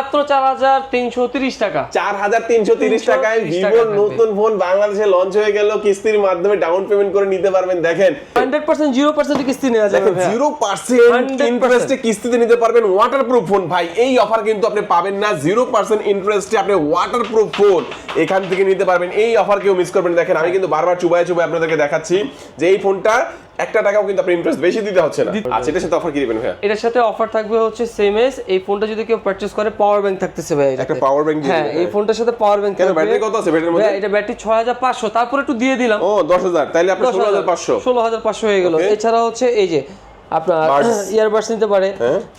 মাত্র 4330 টাকা। 4330 টাকায় ভিভোর নতুন ফোন বাংলাদেশে লঞ্চ হয়ে গেল, কিস্তির মাধ্যমে ডাউন পেমেন্ট করে নিতে পারবেন। দেখেন 100% 0% কিস্তি নেওয়া যাবে, 0% ইন্টারেস্টে কিস্তিতে নিতে পারবেন ওয়াটারপ্রুফ ফোন। ভাই এই অফার কিন্তু আপনি পাবেন না, 0% ইন্টারেস্টে আপনি ওয়াটারপ্রুফ ফোন এখান থেকে নিতে পারবেন। এই অফার কেউ মিস করবেন। দেখেন আমি কিন্তু বারবার চুবাই আপনাদেরকে দেখাচ্ছি যে এই ফোনটা একটা টাকাও কিন্তু আপনি ইন্টারেস্ট বেশি দিতে হচ্ছে না। আচ্ছা এটার সাথে অফার কি দিবেন ভাই? এটার সাথে অফার থাকবে হচ্ছে সেম এস, এই ফোনটা যদি কেউ পারচেজ করে পাওয়ার ব্যাংক থাকতেছে ভাই, একটা পাওয়ার ব্যাংক দিয়ে হ্যাঁ এই ফোনটার সাথে পাওয়ার ব্যাংক থাকবে। ব্যাটারি কত আছে ব্যাটারির মধ্যে? এটা ব্যাটারি 6500, তারপর একটু দিয়ে দিলাম ও 10000, তাইলে আপনার 16500 হয়ে গেল। এছাড়া হচ্ছে এই যে আপনার ইয়ারবাডস নিতে পারে,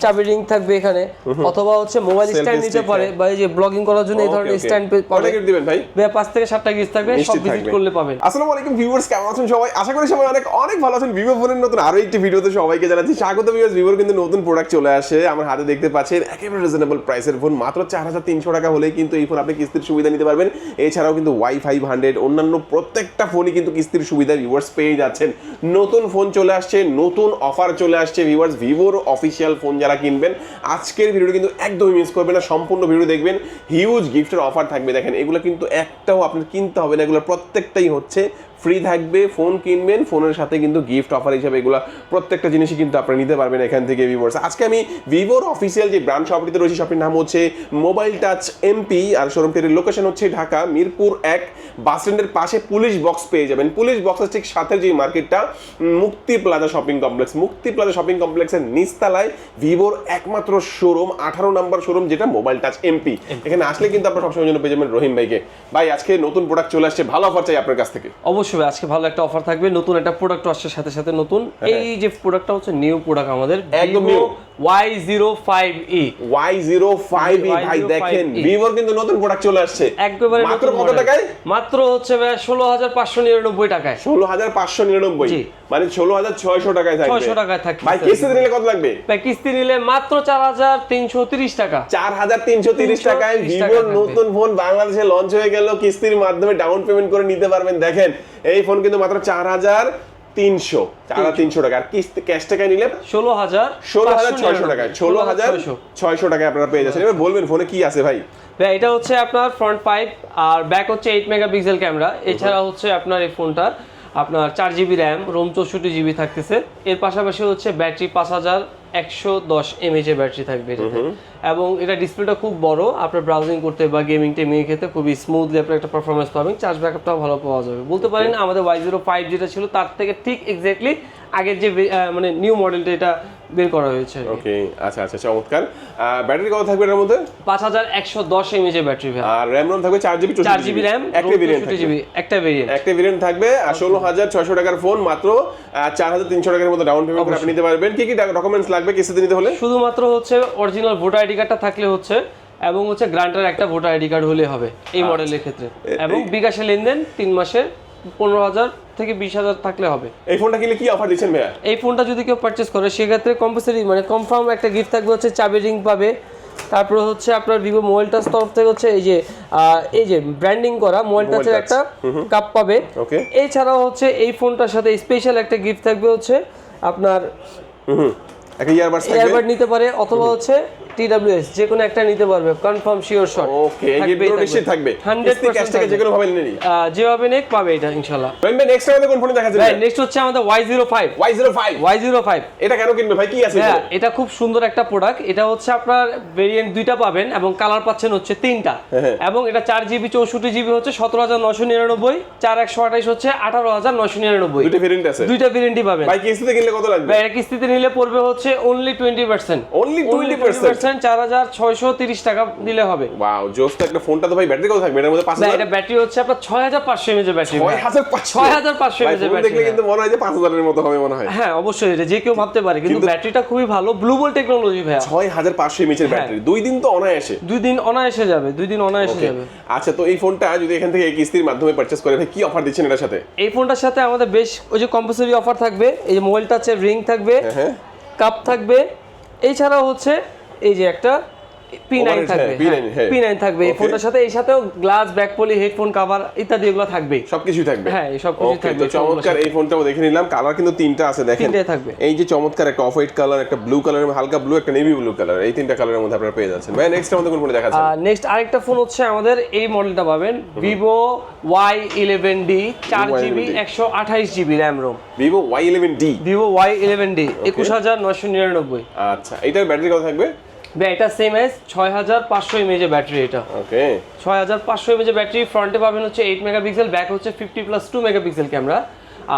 চাবি রিং থাকবে এখানে, অথবা হচ্ছে মোবাইল স্ট্যান্ড নিতে পারে, বা এই যে ব্লগিং করার জন্য এই ধরনের স্ট্যান্ড পাবে। কত দিবেন ভাই? 5 থেকে 7টা গিফট থাকবে, সব ভিজিট করলে পাবেন। আসসালামু আলাইকুম ভিউয়ার্স, কেমন আছেন সবাই? আশা করি সবাই অনেক ভালো আছেন। ভিভো ফোনের নতুন আরো একটি ভিডিওতে সবাইকে জানাচ্ছি স্বাগত। ভিউয়ার্স ভিভোর কিন্তু নতুন প্রোডাক্ট চলে আসে, আমার হাতে দেখতে পাচ্ছেন একেবারে রিজনেবল প্রাইসের ফোন, মাত্র 4300 টাকা হলেই কিন্তু এই ফোন আপনি কিস্তির সুবিধা নিতে পারবেন। এছাড়াও কিন্তু Y500 অন্যান্য প্রত্যেকটা ফোনই কিন্তু কিস্তির সুবিধা ভিউয়ার্স পেয়ে যাচ্ছেন। নতুন ফোন চলে আসছে, নতুন অফার চলে আসছে ভিউয়ার্স। ভিভোর অফিসিয়াল ফোন যারা কিনবেন আজকের ভিডিওটা কিন্তু একদমই মিস করবেন না, সম্পূর্ণ ভিডিও দেখবেন। হিউজ গিফটের অফার থাকবে। দেখেন এগুলো কিন্তু একটাও আপনার কিনতে হবে না, এগুলো প্রত্যেকটাই হচ্ছে ফ্রি থাকবে। ফোন কিনবেন, ফোনের সাথে কিন্তু গিফট অফার হিসেবে এগুলো প্রত্যেকটা জিনিসই কিন্তু আপনারা নিতে পারবেন এখান থেকে ভিভোর্স। আজকে আমি ভিভোর অফিসিয়াল যে ব্র্যান্ড শপটিতে রয়েছে, শপটির নাম হচ্ছে মোবাইল টাচ এমপি, আর শোরুমটির লোকেশন হচ্ছে ঢাকা মিরপুর 1 বাস স্ট্যান্ডের পাশে পুলিশ বক্স পেয়ে যাবেন। পুলিশ বক্সের ঠিক সাথে যে মার্কেটটা মুক্তি প্লাজা শপিং কমপ্লেক্স, মুক্তি প্লাজা শপিং কমপ্লেক্সের নিচতলায় ভিভোর একমাত্র শোরুম, 18 নম্বর শোরুম, যেটা মোবাইল টাচ এমপি। এখানে আসলে কিন্তু আপনারা সবসময় জন্য পেয়ে যাবেন রহিম ভাইকে। ভাই আজকে নতুন প্রোডাক্ট চলে আসছে, ভালো অফার চাই আপনার কাছ থেকে। অবশ্যই আজকে ভালো একটা অফার থাকবে, নতুন একটা প্রোডাক্ট আসছে সাথে সাথে নতুন। এই যে প্রোডাক্টটা হচ্ছে নিউ প্রোডাক্ট আমাদের, একদম নিউ Y05e। Y05e ভাই দেখেন ভিভোর কিন্তু নতুন প্রোডাক্ট চলে আসছে একবারে মাত্র কত টাকায়? মাত্র হচ্ছে 16599 টাকায়। 16599, মানে 16600 টাকায় থাকবে। 600 টাকায় থাকবে। ভাই কিস্তিতে নিলে কত লাগবে? ভাই কিস্তি নিলে মাত্র 4330 টাকা। 4330 টাকায় ভিভোর নতুন ফোন বাংলাদেশে লঞ্চ হয়ে গেল, কিস্তির মাধ্যমে ডাউন পেমেন্ট করে নিতে পারবেন। দেখেন এই ফোন কিন্তু মাত্র 4300 টাকা, আর কিস্তি ক্যাশ টাকায় নিলে 16600 টাকায়, 16600 টাকায় আপনারা পেয়ে যাচ্ছেন। এবার বলবেন ফোনে কি আছে ভাই? ভাই এটা হচ্ছে আপনার ফ্রন্ট 5 আর ব্যাক হচ্ছে 8 মেগাপিক্সেল ক্যামেরা। এছাড়া হচ্ছে আপনার এই ফোনটার আপনার 4GB র্যাম, রোম 64GB থাকতেছে। এর পাশাপাশি হচ্ছে ব্যাটারি 5110 mAh এর ব্যাটারি থাকবে এটাতে, এবং এটা ডিসপ্লেটা খুব বড়, আপনার ব্রাউজিং করতে বা গেমিং টেমিং ক্ষেত্রে খুবই স্মুথলি আপনার একটা পারফরমেন্স পাবেন। চার্জ ব্যাকআপটাও ভালো পাওয়া যাবে। বলতে পারেন আমাদের Y05 যেটা ছিল তার থেকে ঠিক এক্স্যাক্টলি আগের যে মানে নিউ মডেলটা এটা বের করা হয়েছে। ওকে আচ্ছা চমৎকার। ব্যাটারি কত থাকবে এর মধ্যে? 5110 mAh এর ব্যাটারি ভাই, আর RAM থাকবে 4GB RAM, একটা ভেরিয়েন্ট থাকবে, একটা ভেরিয়েন্ট থাকবে। আর 16600 টাকার ফোন মাত্র 4300 টাকার মতো ডাউন পেমেন্ট করে আপনি নিতে পারবেন। কি কি ডকুমেন্টস লাগবে কিস্তিতে নিতে হলে? শুধুমাত্র হচ্ছে অরিজিনাল ভোটার আইডি কার্ডটা থাকলে হচ্ছে, এবং হচ্ছে গ্রান্টার একটা ভোটার আইডি কার্ড হলে হবে এই মডেলের ক্ষেত্রে, এবং বিকাশে লেনদেন 3 মাসের 15000 থেকে 20000 থাকলে হবে। এই ফোনটা কিনলে কি অফার দিচ্ছেন ভাইয়া? এই ফোনটা যদি কেউ পারচেজ করে সেক্ষেত্রে কম্পালসারি মানে কনফার্ম একটা গিফট থাকবে, হচ্ছে চাবি রিং পাবে। তারপর হচ্ছে আপনার ভিভো মোবাইল টাচ তরফ থেকে হচ্ছে এই যে ব্র্যান্ডিং করা মোবাইল টাচের একটা কাপ পাবে। এছাড়াও হচ্ছে এই ফোনটার সাথে স্পেশাল একটা গিফট থাকবে, হচ্ছে আপনার একটা ইয়ারবাড নিতে পারে, অথবা হচ্ছে TWS যে কোনো একটা নিতে পারবে, কনফার্ম শিওর শট। ওকে এই গিফটগুলো নিশ্চিত থাকবে 100% ক্যাশ থেকে যে কোনো ভাবে নিয়ে নিন, যেভাবে নেক পাবে এটা ইনশাআল্লাহ। ভাই নেক্সট আমাদের কোন ফোন দেখা যাবে? ভাই নেক্সট হচ্ছে আমাদের Y05। এটা কেন কিনবে ভাই, কি আছে? হ্যাঁ এটা খুব সুন্দর একটা প্রোডাক্ট। এটা হচ্ছে আপনার ভেরিয়েন্ট দুইটা পাবেন, এবং কালার পাচ্ছেন হচ্ছে 3টা, এবং এটা 4GB 64GB হচ্ছে 17999, 4128 হচ্ছে 18999। দুটো ভেরিয়েন্ট আছে, দুইটা ভেরিয়েন্টই পাবেন। ভাই কিস্তিতে কিনলে কত লাগবে? ভাই কিস্তিতে নিলে পড়বে হচ্ছে অনলি 20%, 4630 টাকা দিলে হবে। ওয়াও জোস। তো একটা ফোনটা তো ভাই ব্যাটারি কত থাকবে এর মধ্যে? 5000। এটা ব্যাটারি হচ্ছে আপনার 6500 mAh এর ব্যাটারি। 6500 mAh ব্যাটারি দেখলে কিন্তু মনে হয় যে 5000 এর মতো হবে মনে হয়। হ্যাঁ অবশ্যই, এটা যে কেউ ভাবতে পারে, কিন্তু ব্যাটারিটা খুবই ভালো, ব্লু বল টেকনোলজি ভাই। 6500 mAh এর ব্যাটারি, 2 দিন তো অনায়াসে, 2 দিন অনায়াসে যাবে, 2 দিন অনায়াসে যাবে। আচ্ছা তো এই ফোনটা যদি এখান থেকে কিস্তির মাধ্যমে পারচেজ করে ভাই কি অফার দিচ্ছেন এটার সাথে? এই ফোনটার সাথে আমাদের বেশ ওই যে কম্পালসারি অফার থাকবে, এই যে মোবাইল টাচের রিং থাকবে, কাপ থাকবে। এছাড়াও হচ্ছে এই যে একটা P9 থাকবে, P9 থাকবে এই ফোনটার সাথে, এই সাথেও glass, back poly, headphone cover ইত্যাদি এগুলো থাকবে, সবকিছুই থাকবে। হ্যাঁ সবকিছু থাকবে। তো চমৎকার এই ফোনটাও দেখে নিলাম, কালার কিন্তু তিনটা আছে দেখেন, তিনটাই থাকবে। এই যে চমৎকার একটা অফ হোয়াইট কালার, একটা ব্লু কালার, হালকা ব্লু, একটা নেভি ব্লু কালার, এই তিনটা কালারের মধ্যে আপনারা পেয়ে যাচ্ছেন ভাই। নেক্সট আমাদের কোন ফোন দেখাচ্ছেন? নেক্সট আরেকটা ফোন হচ্ছে আমাদের এই মডেলটা পাবেন, Vivo Y11D 4GB 128GB RAM ROM। Vivo Y11D, Vivo Y11D 21999। আচ্ছা এটার ব্যাটারি কত থাকবে? এটা সেম এজ 6500 mAh ব্যাটারি, এটা ওকে 6500 mAh ব্যাটারি। ফ্রন্টে পাবেন হচ্ছে 8 মেগাপিক্সেল, ব্যাক হচ্ছে 50+2 মেগাপিক্সেল ক্যামেরা।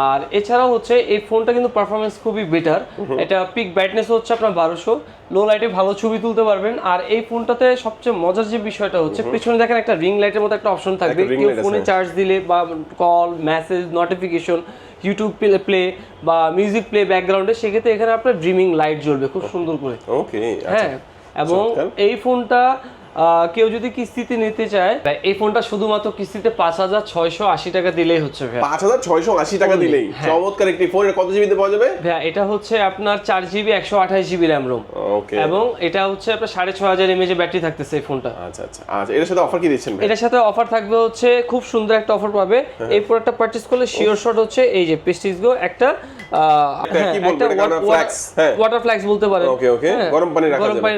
আর এছাড়াও হচ্ছে এই ফোনটা কিন্তু পারফরমেন্স খুবই বেটার, এটা পিক ব্রাইটনেস হচ্ছে আপনার 1200, লো লাইটে ভালো ছবি তুলতে পারবেন। আর এই ফোনটাতে সবচেয়ে মজার যে বিষয়টা হচ্ছে পেছনে দেখেন একটা রিং লাইটের মতো একটা অপশন থাকবে, কেউ ফোনে চার্জ দিলে বা call, message, notification, YouTube play বা মিউজিক প্লে ব্যাকগ্রাউন্ডে, সেক্ষেত্রে এখানে আপনার ড্রিমিং লাইট জ্বলবে খুব সুন্দর করে। ওকে হ্যাঁ, এবং এই ফোনটা কেউ যদি কিস্তিতে নিতে চায়, এই ফোনটা শুধুমাত্র কিস্তিতে 5680 টাকা দিলেই হচ্ছে ভাই। 5680 টাকা দিলেই চমৎকার একটি ফোন। কত জিবিতে পাওয়া যাবে ভাই? এটা হচ্ছে আপনার 4GB 128GB RAM ROM, ওকে, এবং এটা হচ্ছে আপনার 6500 mAh ব্যাটারি থাকতেছে এই ফোনটা। আচ্ছা আচ্ছা আচ্ছা, এর সাথে অফার কি দিচ্ছেন ভাই? এটার সাথে অফার থাকবে হচ্ছে খুব সুন্দর একটা অফার পাবে। এই প্রোডাক্টটা পারচেজ করলে শিওর শট হচ্ছে এই যে প্রেস্টিজ গো একটা ওয়াটার ফ্ল্যাক্স বলতে পারেন। ওকে ওকে, গরম পানি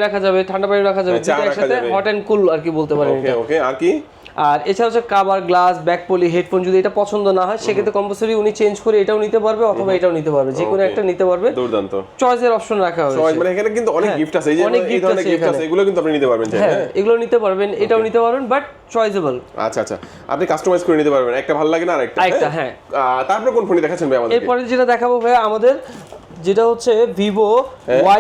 রাখা যাবে, ঠান্ডা পানি রাখা যাবে, দুটো একসাথে হট এন্ড কুল আর কি বলতে পারেন। ওকে ওকে, আর কি? আর এছাড়া হচ্ছে cover, glass, back poly, headphone যদি এটা পছন্দ না হয় সেক্ষেত্রে কম্পালসরি উনি চেঞ্জ করে এটাও নিতে পারবে অথবা এটাও নিতে পারবে, যে কোনো একটা নিতে পারবে। দুর্দান্ত চয়েসের অপশন রাখা হয়েছে। চয়েস মানে এখানে কিন্তু অনেক গিফট আছে, এই যে এই ধরনের গিফট আছে, এগুলো কিন্তু আপনি নিতে পারবেন। হ্যাঁ, এগুলো নিতে পারবেন, এটাও নিতে পারবেন, বাট চয়েসেবল। আচ্ছা আচ্ছা, আপনি কাস্টমাইজ করে নিতে পারবেন, একটা ভালো লাগে না আরেকটা। হ্যাঁ। তারপর কোন ফোন দেখাচ্ছেন ভাই আমাদের? এরপরে যেটা দেখাবো ভাই আমাদের, যেটা হচ্ছে Vivo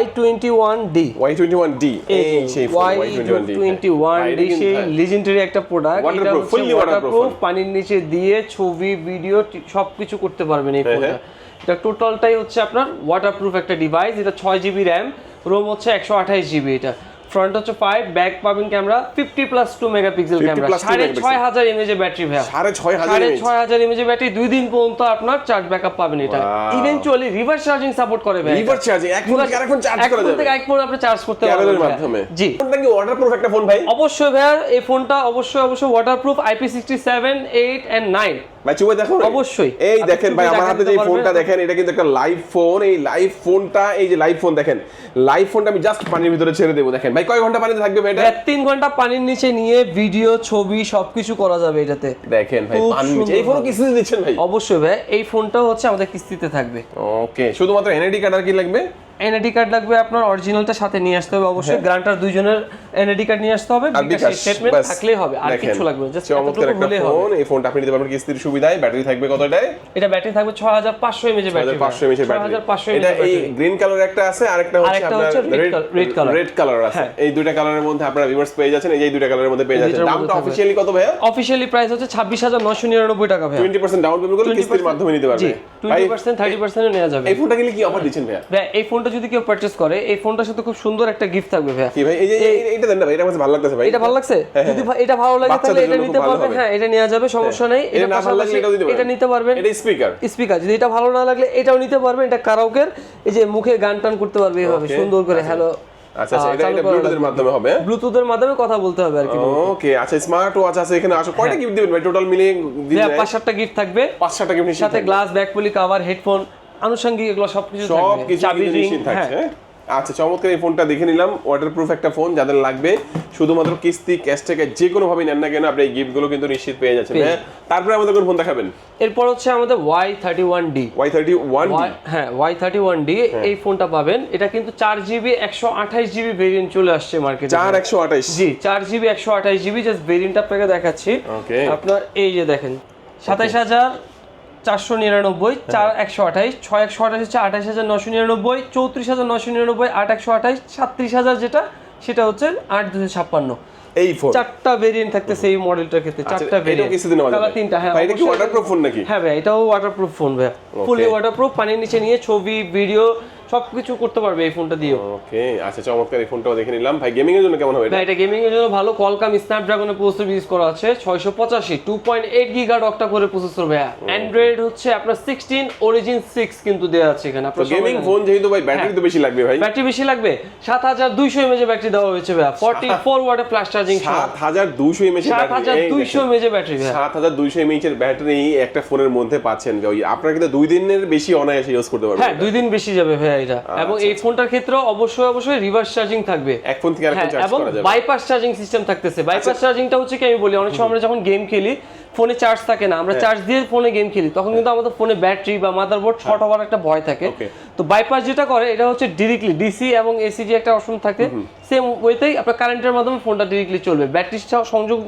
Y21D। Y21D, এই সেই ফোন Y21D সেই লিজেন্ডারি একটা প্রোডাক্ট। এটা হচ্ছে ওয়াটারপ্রুফ, পানির নিচে দিয়ে ছবি, ভিডিও সবকিছু করতে পারবেন এই ফোনটা। এটা টোটালটাই হচ্ছে আপনার ওয়াটারপ্রুফ একটা ডিভাইস। এটা 6GB RAM, ROM হচ্ছে 128GB। এটা ফ্রন্ট হচ্ছে 5, ব্যাক পাবেন camera 50+2 megapixel camera, 6500 mAh battery ভাই, 6500 mAh ব্যাটারি, 2 দিন পর্যন্ত আপনার চার্জ ব্যাকআপ পাবেন। এটা ইভেন্চুয়ালি রিভার্স চার্জিং সাপোর্ট করে ভাই। রিভার্স চার্জিং, এক ফোন থেকে আরেক ফোন চার্জ করা যাবে, এক ফোন আপনি চার্জ করতে পারবেন কেবলের মাধ্যমে। জি, ফোনটা কি ওয়াটারপ্রুফ একটা ফোন ভাই? অবশ্যই ভাই, এই ফোনটা অবশ্যই ওয়াটারপ্রুফ, IP67, 8 and 9। ভাই চুপে দেখো অবশ্যই। এই দেখেন ভাই, আমার হাতে যে ফোনটা দেখেন, এটা কিন্তু একটা লাইভ ফোন। এই লাইভ ফোনটা, এই যে লাইভ ফোন দেখেন, লাইভ ফোনটা আমি জাস্ট পানির ভিতরে ছেড়ে দেবো। দেখেন ভাই কয় ঘন্টা পানিতে থাকবে ভাই? এটা 3 ঘন্টা পানির নিচে নিয়ে ভিডিও, ছবি সবকিছু করা যাবে এটাতে। দেখেন ভাই পানির নিচে। এই ফোন কিস্তিতে দিচ্ছেন ভাই? অবশ্যই ভাই, এই ফোনটাও হচ্ছে আমাদের কিস্তিতে থাকবে। ওকে, শুধুমাত্র এনআইডি কার্ড আর কি লাগবে? এনআইডি কার্ড লাগবে, আপনার অরিজিনালটা সাথে নিয়ে আসতে হবে অবশ্যই। গ্রান্টার দুইজনের এনআইডি কার্ড নিয়ে আসতে হবে, বিকাশ স্টেটমেন্ট থাকলেই হবে, আর কিছু লাগবে না, জাস্ট চমৎকার একটা ফোন। এই ফোনটা আপনি নিতে পারবেন কিস্তির সুবিধায়। ব্যাটারি থাকবে কতটায়? এটা ব্যাটারি থাকবে 6500 mAh ব্যাটারি। 6500 mAh battery. এটা এই গ্রিন কালার একটা আছে, আরেকটা হচ্ছে আপনার রেড কালার আছে। এই দুইটা কালারের মধ্যে আপনারা ভিউয়ার্স পেয়ে যাচ্ছেন, এই দুইটা কালারের মধ্যে পেয়ে যাচ্ছেন। দামটা অফিশিয়ালি কত ভাইয়া? অফিশিয়ালি প্রাইস হচ্ছে 26999 টাকা ভাইয়া। 20% ডাউন পেমেন্ট করলে কিস্তির মাধ্যমে নিতে পারবে। 20% 30% নেওয়া যাবে। এই ফোনটা কিনলে কি অফার দিচ্ছেন ভাইয়া? ভাই এই ফোনটা যদি কেউ পারচেজ করে, এই ফোনটার সাথে খুব সুন্দর একটা গিফট থাকবে ভাইয়া। কি ভাই? এই যে এইটা দেন না ভাই, এটা আমার ভালো লাগতেছে ভাই। এটা ভালো লাগছে? যদি এটা ভালো লাগে তাহলে এটা নিতে পারবেন। হ্যাঁ, এটা নেওয়া যাবে, সমস্যা নেই। এটা না ভালো লাগলে এটা নিতে পারবেন। এটা স্পিকার যদি এটা ভালো না লাগলে এটাও নিতে পারবেন। এটা কারাওকের, এই যে মুখে গান টান করতে পারবে এইভাবে সুন্দর করে। হ্যালো, আচ্ছা আচ্ছা, এটা ব্লুটুথের মাধ্যমে হবে? ব্লুটুথের মাধ্যমে কথা বলতে হবে আর কি। ওকে, আচ্ছা স্মার্ট ওয়াচ আছে এখানে। আসলে কয়টা গিফট দিবেন ভাই টোটাল মিলিয়ে? 5-7টা গিফট থাকবে। 5-7টা গিফট সাথে glass, back poly, cover, headphone, আনুষঙ্গিক এগুলো সবকিছু থাকবে, চাবি রিং থাকছে। আচ্ছা চমৎকার এই ফোনটা দেখে নিলাম, ওয়াটারপ্রুফ একটা ফোন। যাদের লাগবে শুধুমাত্র কিস্তি, ক্যাশ থেকে যে কোনো ভাবে নেন না কেন, আপনি এই গিফটগুলো কিন্তু নিশ্চিত পেয়ে যাচ্ছেন। তারপরে আমাদের কোন ফোন দেখাবেন? এরপর হচ্ছে আমাদের Y31D। হ্যাঁ, Y31D এই ফোনটা পাবেন। এটা কিন্তু 4GB 128GB ভেরিয়েন্ট চলে আসছে মার্কেটে। 4/128? জি, 4GB 128GB। জাস্ট ভেরিয়েন্টটা আপনাকে দেখাচ্ছি। আপনার এই যে দেখেন 27499, 4128, 6128 হচ্ছে 28999, 34999, 8128, 37000 যেটা সেটা হচ্ছে 8256। এই ফোন 4টা ভেরিয়েন্ট থাকতেছে এই মডেলটার ক্ষেত্রে, 4টা ভেরিয়েন্ট, কালার 3টা। হ্যাঁ, এটা কি ওয়াটারপ্রুফ ফোন নাকি? হ্যাঁ ভাই, এটাও ওয়াটারপ্রুফ ফোন ভাই, ফুললি ওয়াটারপ্রুফ, পানির নিচে নিয়ে ছবি ভিডিও সবকিছু করতে পারবে এই ফোনটা দিয়েও। ওকে, আচ্ছা চমৎকার, এই ফোনটাও দেখে নিলাম ভাই। গেমিং এর জন্য কেমন হবে এটা? এটা গেমিং এর জন্য ভালো, কোয়ালকম স্ন্যাপড্রাগনের প্রসেসর ইউজ করা আছে, 685 2.8 গিগাহার্টজ অক্টা কোরের প্রসেসর ভাই। অ্যান্ড্রয়েড হচ্ছে আপনার 16 অরিজিন 6 কিন্তু দেওয়া আছে এখানে। তো গেমিং ফোন যেহেতু ভাই ব্যাটারি তো বেশি লাগবে ভাই। ব্যাটারি বেশি লাগবে, 7200 mAh এর ব্যাটারি দেওয়া হয়েছে ভাই, 44 ওয়াটের ফ্লাশ চার্জিং, 7200 mAh এর ব্যাটারি, 7200 mAh এর ব্যাটারি ভাই, 7200 mAh এর ব্যাটারি একটা ফোনের মধ্যে পাচ্ছেন ভাই। আপনারা কিন্তু 2 দিনের বেশি অনায়াসে ইউজ করতে পারবেন। হ্যাঁ 2 দিন বেশি যাবে ভাই এটা। এবং এই ফোনটার ক্ষেত্রে অবশ্যই রিভার্স চার্জিং থাকবে, এক ফোন থেকে আরেকটা চার্জ করা যাবে, এবং বাইপাস চার্জিং সিস্টেম থাকতেছে। বাইপাস চার্জিংটা হচ্ছে কি আমি বলি, অনেক সময় আমরা যখন গেম খেলি ফোনে চার্জ থাকে না, আমরা চার্জ দিয়ে ফোনে গেম খেলি, তখন কিন্তু আমাদের ফোনে ব্যাটারি বা মাদারবোর্ড শর্ট হওয়ার একটা ভয় থাকে। তো বাইপাস যেটা করে এটা হচ্ছে ডিরেক্টলি ডিসি এবং এসি যে একটা অপশন থাকে, সেম ওয়েতেই আপনার কারেন্টের মাধ্যমে ফোনটা ডিরেক্টলি চলবে, ব্যাটারি সংযোগ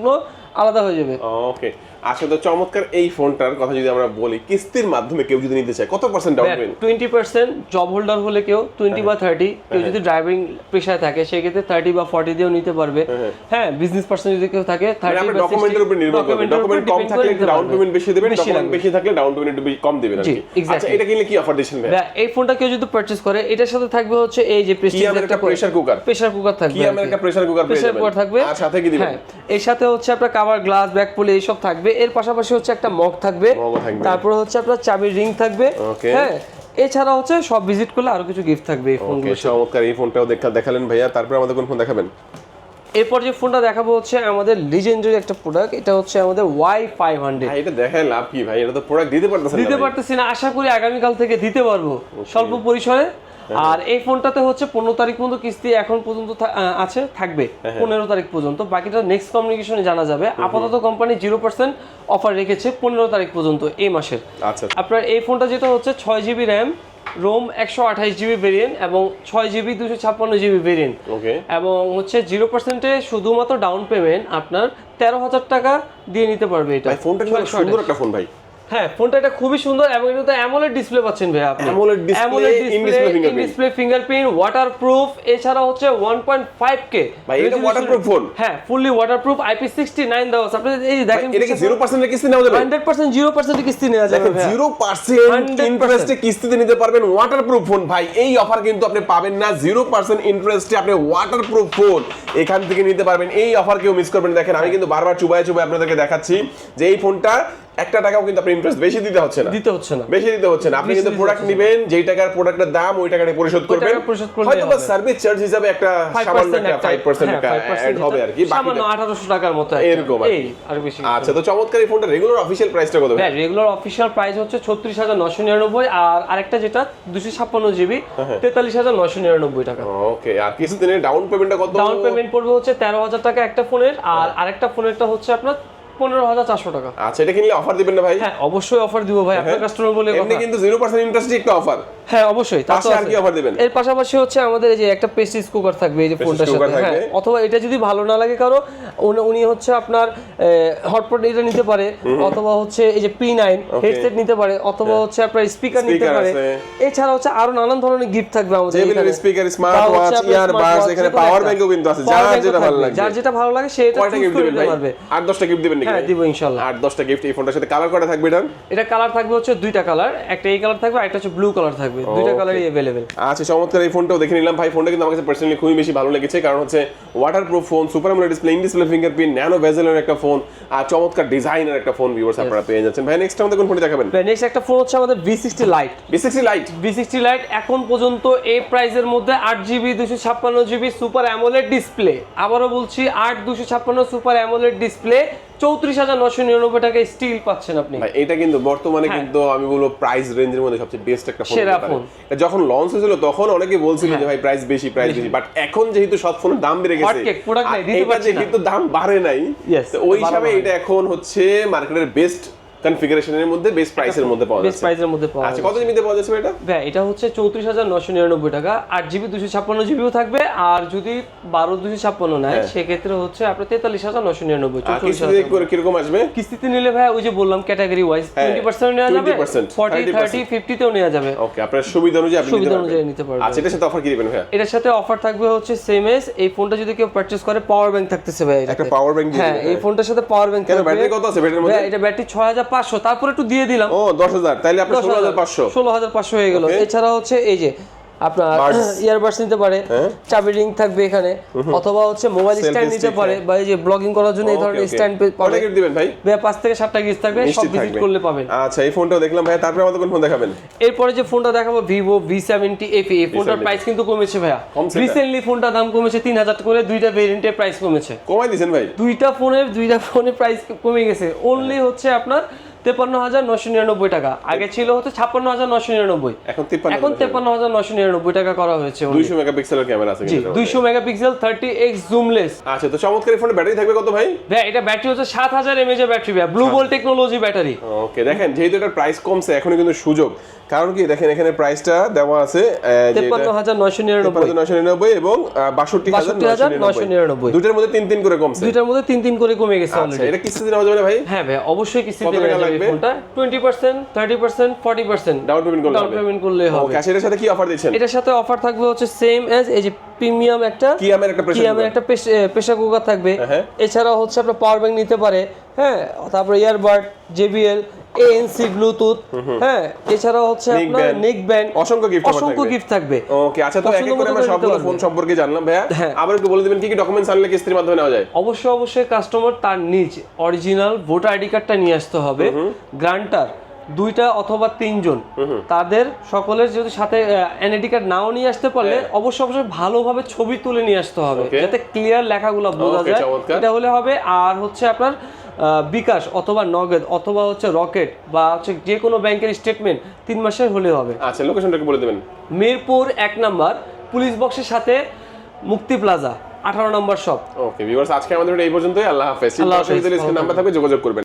আলাদা হয়ে যাবে। ওকে, আচ্ছা তো চমৎকার এই ফোনটার কথা যদি আমরা বলি, কিস্তির মাধ্যমে কেউ যদি নিতে চায় কত percent down payment? 20% job holder হলে কেউ 20 বা 30, কেউ যদি ড্রাইভিং পেশায় থাকে সেক্ষেত্রে 30 বা 40 দিয়েও নিতে পারবে। হ্যাঁ, বিজনেস পারসন যদি কেউ থাকে 30 বা 60, ডকুমেন্টের উপর নির্ভর করবে, ডকুমেন্ট কম থাকলে ডাউন পেমেন্ট বেশি দিবেন, ডকুমেন্ট বেশি থাকলে ডাউন পেমেন্ট একটু কম দিবেন আর কি। আচ্ছা, এটা কিনলে কি অফার দিচ্ছেন ভাই? এই ফোনটা কেউ যদি পারচেজ করে এটার সাথে থাকবে হচ্ছে এই যে প্রেস্টিজ একটা প্রেসার কুকার থাকবে, কি আমেরিকা প্রেসার কুকার থাকবে, আর সাথে কি দিবেন? এর সাথে হচ্ছে আপনার কভার, গ্লাস, ব্যাক পুলি এইসব থাকবে। এর পাশাপাশি হচ্ছে একটা মগ থাকবে, তারপর হচ্ছে আপনার চাবির রিং থাকবে। হ্যাঁ, এছাড়া হচ্ছে সব ভিজিট করলে আরো কিছু গিফট থাকবে এই ফোনগুলো। চমৎকার, এই ফোনটাও দেখালেন ভাইয়া। তারপর আমাদের কোন ফোন দেখাবেন? এরপর যে ফোনটা দেখাবো হচ্ছে আমাদের লিজেন্ডারি একটা প্রোডাক্ট, এটা হচ্ছে আমাদের Y500। এটা দেখায় লাভ কি ভাই? এটা তো প্রোডাক্ট দিতে পারতেছি না, আশা করি আগামী কাল থেকে দিতে পারবো স্বল্প পরিসরে। আর এই ফোনটাতে হচ্ছে 15 তারিখ পর্যন্ত কিস্তি এখন পর্যন্ত আছে, থাকবে 15 তারিখ পর্যন্ত, বাকিটা নেক্সট কমিউনিকেশনে জানা যাবে। আপাতত কোম্পানি 0% অফার রেখেছে 15 তারিখ পর্যন্ত এই মাসের। আচ্ছা, আপনার এই ফোনটা যেটা হচ্ছে 6GB RAM, Rome 128GB variant এবং 6GB 256GB ভেরিয়েন্ট। ওকে, এবং হচ্ছে 0%-এ শুধুমাত্র ডাউন পেমেন্ট আপনার 13,000 টাকা দিয়ে নিতে পারবে এটা। ভাই ফোনটা কিন্তু সুন্দর একটা ফোন ভাই। হ্যাঁ, ফোনটা এটা খুবই সুন্দর এবং এটাতে অ্যামোলেড ডিসপ্লে পাচ্ছেন ভাই আপনি। অ্যামোলেড ডিসপ্লে, ফিঙ্গারপ্রিন্ট, ওয়াটারপ্রুফ, এছাড়া হচ্ছে 1.5K ভাই, এটা ওয়াটারপ্রুফ ফোন। হ্যাঁ, ফুললি ওয়াটারপ্রুফ, IP69 দেওয়া আছে। আপনি এই দেখেন, এটা কি 0% এর কিস্তি নেওয়া যাবে? 100% 0% কিস্তি নেওয়া যাবে ভাই, 0% ইন্টারেস্টে কিস্তিতে নিতে পারবেন ওয়াটারপ্রুফ ফোন ভাই। এই অফার কিন্তু আপনি পাবেন না, 0% ইন্টারেস্টে আপনি ওয়াটারপ্রুফ ফোন এখান থেকে নিতে পারবেন। এই অফার কেউ মিস করবেন। দেখেন, আমি কিন্তু বারবার চুবাই আপনাদেরকে দেখাচ্ছি যে এই ফোনটা একটা টাকাও কিন্তু আপনি ইন্টারেস্ট বেশি দিতে হচ্ছে না, বেশি দিতে হচ্ছে না। আপনি কিন্তু প্রোডাক্ট নেবেন, যেই টাকার প্রোডাক্টের দাম ওই টাকাটা পরিশোধ করবেন, হয়তো বা সার্ভিস চার্জ হিসাবে একটা সামান্য একটা 5% অ্যাড হবে আর কি, সামান্য 1800 টাকার মতো এরকম আর বেশি। আচ্ছা, তো চমৎকার এই ফোনটা রেগুলার অফিশিয়াল প্রাইসটা কত? হ্যাঁ, রেগুলার অফিশিয়াল প্রাইস হচ্ছে 36999, আর আরেকটা যেটা 256GB 43999 টাকা। ওকে, আর কিস্তি নিয়ে ডাউন পেমেন্টটা কত? ডাউন পেমেন্ট পড়বে হচ্ছে 13,000 টাকা একটা ফোনের, আর আরেকটা ফোনেরটা হচ্ছে আপনার 15,400 টাকা। আচ্ছা, এটা কিনলে অফার দিবেন না ভাই? হ্যাঁ, অবশ্যই অফার দিব ভাই, আপনার কাস্টমার বলে কথা। এমনি কিন্তু 0% ইন্টারেস্টে একটা অফার। হ্যাঁ, অবশ্যই। তারপর আর কি অফার দিবেন? এর পাশাপাশি হচ্ছে আমাদের এই যে একটা প্রেস্টিজ কুকার থাকবে এই যে ফোনটার সাথে। হ্যাঁ, অথবা এটা যদি ভালো না লাগে কারো, উনি হচ্ছে আপনার হটপট এটা নিতে পারে, অথবা হচ্ছে এই যে P9 হেডসেট নিতে পারে, অথবা হচ্ছে আপনার স্পিকার নিতে পারে। এছাড়া হচ্ছে আরো নানান ধরনের গিফট থাকবে আমাদের এখানে, স্পিকার, স্মার্ট ওয়াচ, ইয়ারবাডস, এখানে পাওয়ার ব্যাংকও কিন্তু আছে। যার যেটা ভালো লাগে সে এটা চুজ করে নিতে পারবে। 8-10টা গিফট দিবেন নাকি? হ্যাঁ, দিব ইনশাআল্লাহ। 8-10টা গিফট। এই ফোনটার সাথে কালার করা থাকবে এটা কালার থাকবে হচ্ছে দুইটা কালার, একটা এই কালার থাকবে, একটা হচ্ছে ব্লু কালার থাকবে, দুইটা কালারই अवेलेबल। আচ্ছা, চমৎকার এই ফোনটাও দেখে নিলাম ভাই। ফোনটা কিন্তু আমার কাছে পার্সোনালি খুবই বেশি ভালো লেগেছে, কারণ হচ্ছে waterproof phone, super AMOLED display, in display fingerprint, nano বেজেলের একটা ফোন, আর চমৎকার ডিজাইনের একটা ফোন ভিউয়ার্স আপনারা পেয়ে যাচ্ছেন। ভাই নেক্সট আমাদের কোন ফোনটি দেখাবেন? নেক্সট একটা ফোন হচ্ছে আমাদের V60 Lite এখন পর্যন্ত এই প্রাইসের মধ্যে 8GB 256GB super AMOLED display, আবারও বলছি 8 256 সুপার অ্যামোলেড ডিসপ্লে 34,999 টাকায় স্টিল পাচ্ছেন আপনি ভাই। এটা কিন্তু বর্তমানে কিন্তু আমি বলবো প্রাইস রেঞ্জের মধ্যে সবচেয়ে বেস্ট একটা ফোন। এটা যখন লঞ্চ হয়েছিল তখন অনেকে বলছিল যে ভাই প্রাইস বেশি, বাট এখন যেহেতু সব ফোনের দাম বেড়ে গেছে, এটা যেহেতু দাম বাড়ে নাই, তো ওই হিসাবে এটা এখন হচ্ছে মার্কেটের বেস্ট কনফিগারেশনের মধ্যে বেস্ট প্রাইসের মধ্যে পাওয়া বেস্ট যাচ্ছে। প্রাইসের মধ্যে পাওয়া আচ্ছা, যাবে। কত জিবিতে পাওয়া যাচ্ছে এটা? ভাই এটা হচ্ছে 34,999 টাকা, 8GB 256GB থাকবে, আর যদি 12/256 নেয় সেক্ষেত্রে হচ্ছে আপনার 43,999। আর কিস্তিতে কিরকম আসবে? কিস্তিতে নিলে ভাই ওই যে বললাম ক্যাটাগরি ওয়াইজ 20% নেওয়া যাবে, 20%, 40, 30, 50 তেও নেওয়া যাবে। ওকে, আপনার সুবিধা অনুযায়ী আপনি সুবিধা অনুযায়ী নিতে পারবেন। আচ্ছা, এটার সাথে অফার কি দিবেন ভাই? এটার সাথে অফার থাকবে হচ্ছে সেম এস, এই ফোনটা যদি কেউ পারচেজ করে পাওয়ার ব্যাংক থাকতেছে ভাই এটাতে। একটা পাওয়ার ব্যাংক দিয়ে হ্যাঁ, দিবেন। এই ফোনটার সাথে পাওয়ার ব্যাংক কেন থাকবে। ব্যাটারি কত আছে ব্যাটারির মধ্যে? ভাই এটা ব্যাটারি 6500, তারপর একটু দিয়ে দিলাম। ও 10,000, তাইলে আপনার 16,500। 16,500 হয়ে গেল। Okay. এছাড়া হচ্ছে এই যে আপনার Buds। ইয়ারবাডস নিতে পারে, চাবি রিং থাকবে এখানে, অথবা হচ্ছে মোবাইল Selfie স্ট্যান্ড নিতে stick, পারে, বা এই যে ব্লগিং করার জন্য এই ধরনের স্ট্যান্ড কত পাবে। গিফট দিবেন ভাই? ভাই 5 থেকে 7টা গিফট থাকবে, সব নিশ্চিত ভিজিট থাকবে। করলে পাবেন। আচ্ছা, এই ফোনটাও দেখলাম ভাই, তারপরে আমাদের কোন ফোন দেখাবেন? এরপরে যে ফোনটা দেখাবো ভিভো V70 FE, এই ফোনটার V70 প্রাইস কিন্তু কমেছে ভাইয়া। কমছে এটা? রিসেন্টলি ফোনটার দাম কমেছে 3000 করে, দুইটা ভেরিয়েন্টের প্রাইস কমেছে। কমাই দিয়েছেন ভাই? দুইটা ফোনের প্রাইস কমে গেছে, অনলি হচ্ছে আপনার 53,999 টাকা। আগে ছিল হচ্ছে 56,999, এখন এখন 53,999 টাকা করা হয়েছে। 200 মেগাপিক্সেলের ক্যামেরা আছে জি, কিন্তু। 200 মেগাপিক্সেল 30x জুমলেস। আচ্ছা, তো চমৎকার এই ফোনের ব্যাটারি থাকবে কত ভাই? ভাই এটা ব্যাটারি হচ্ছে 7000 mAh এর ব্যাটারি ভাই, ব্লু বোল্ট টেকনোলজি ব্যাটারি। ওকে, দেখেন যেহেতু এটার প্রাইস কমছে এখনো কিন্তু সুযোগ, কারণ কি দেখেন এখানে প্রাইসটা দেওয়া আছে 53,999, 53,999 এবং 62,999। দুটোর মধ্যে 3 করে কমছে। দুইটার মধ্যে 3 করে কমে গেছে আচ্ছা, অলরেডি। এটা কিস্তিতে নেওয়া যাবে না ভাই? হ্যাঁ ভাই, অবশ্যই কিস্তিতে কত টাকা নেওয়া যাবে লাগবে? এই ফোনটা। 20%, 30%, 40% ডাউন পেমেন্ট করলে ডাউন হবে? পেমেন্ট করলেই হবে। ওকে, আচ্ছা, এটার সাথে কি অফার দিচ্ছেন? এটার সাথে অফার থাকবে হচ্ছে সেম এজ, এই যে প্রিমিয়াম একটা কিয়ামের একটা pressure কিয়ামের cooker। একটা প্রেসার কুকার থাকবে। হ্যাঁ। এছাড়াও হচ্ছে আপনার পাওয়ার ব্যাংক নিতে পারে, হ্যাঁ, তারপর ইয়ারবাড, JBL, ANC ব্লুটুথ, হ্যাঁ, এছাড়াও হচ্ছে Neck আপনার band, নেক ব্যান্ড, অসংখ্য gift offer অসংখ্য থাকবে। গিফট থাকবে। ওকে, আচ্ছা, তো এক এক পছন্দ করে মতো আমরা করে সবগুলো নিতে ফোন পারবে। সম্পর্কে জানলাম ভাইয়া। হ্যাঁ। আবার একটু বলে দিবেন কি কি ডকুমেন্টস আনলে কিস্তির মাধ্যমে নেওয়া যায়? অবশ্যই কাস্টমার তার নিজ অরিজিনাল ভোটার আইডি কার্ডটা নিয়ে আসতে হবে, গ্রান্টার 2টা অথবা 3 জন, তাদের সকলের যদি সাথে এনআইডি কার্ড নাও নিয়ে আসতে পারলে অবশ্যই ভালোভাবে ছবি তুলে নিয়ে আসতে হবে, Okay. যাতে ক্লিয়ার লেখাগুলো বোঝা Okay, যায়, চমৎকার। এটা হলে হবে। আর হচ্ছে আপনার বিকাশ অথবা নগদ অথবা হচ্ছে রকেট বা হচ্ছে যে কোনো ব্যাংকের স্টেটমেন্ট 3 মাসের হলে হবে। আচ্ছা, লোকেশনটা বলে দিবেন। মিরপুর 1 নাম্বার পুলিশ বক্সের সাথে মুক্তি প্লাজা 18 নম্বর শপ। ওকে ভিউয়ার্স, আজকে আমাদের এই পর্যন্তই। আল্লাহ হাফেজ। আল্লাহ হাফেজ। নাম্বার থাকবে, যোগাযোগ করবেন।